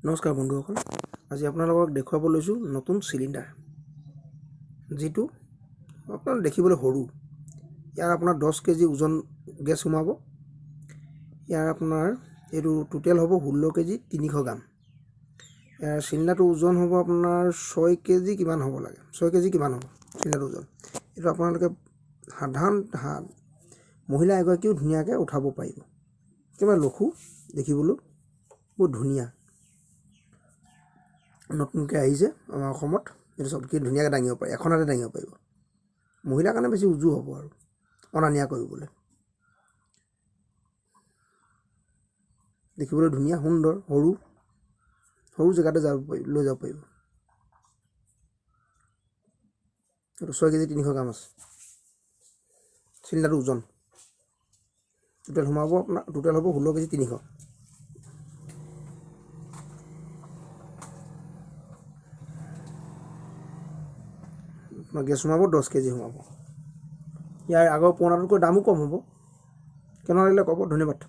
নমস্কাৰ বন্ধুসকল, আজি আপোনালোকক দেখুৱাব লৈছোঁ নতুন চিলিণ্ডাৰ, যিটো আপোনাৰ দেখিবলৈ সৰু। ইয়াৰ আপোনাৰ 10 কেজি ওজন গেছ সোমাব। ইয়াৰ আপোনাৰ এইটো টোটেল হ'ব 16 কেজি 300 গ্ৰাম। ইয়াৰ চিলিণ্ডাৰটোৰ ওজন হ'ব আপোনাৰ 6 কেজি কিমান হ'ব লাগে, 6 কেজি কিমান হ'ব চিলিণ্ডাৰটোৰ ওজন। এইটো আপোনালোকে সাধাৰণ মহিলা এগৰাকীও ধুনীয়াকৈ উঠাব পাৰিব। একেবাৰে লঘু, দেখিবলৈ বহুত ধুনীয়া। নতুনকৈ আহিছে আমাৰ অসমত, এইটো চবতকৈ ধুনীয়াকৈ দাঙিব পাৰি, এখন হাতে দাঙিব পাৰিব। মহিলাৰ কাৰণে বেছি উজু হ'ব আৰু অনা নিয়া কৰিবলৈ। দেখিবলৈ ধুনীয়া, সুন্দৰ, সৰু জেগাতে লৈ যাব পাৰিব। এইটো 6 কেজি 300 গ্ৰাম আছে চিলিণ্ডাৰটোৰ ওজন। টোটেল সোমাব আপোনাৰ, টোটেল হ'ব 16 কেজি 300। আপোনাৰ গেছ সোমাব 10 কেজি সোমাব। ইয়াৰ আগৰ পুৰণাটোতকৈ দামো কম হ'ব। কেনে লাগিলে ক'ব। ধন্যবাদ।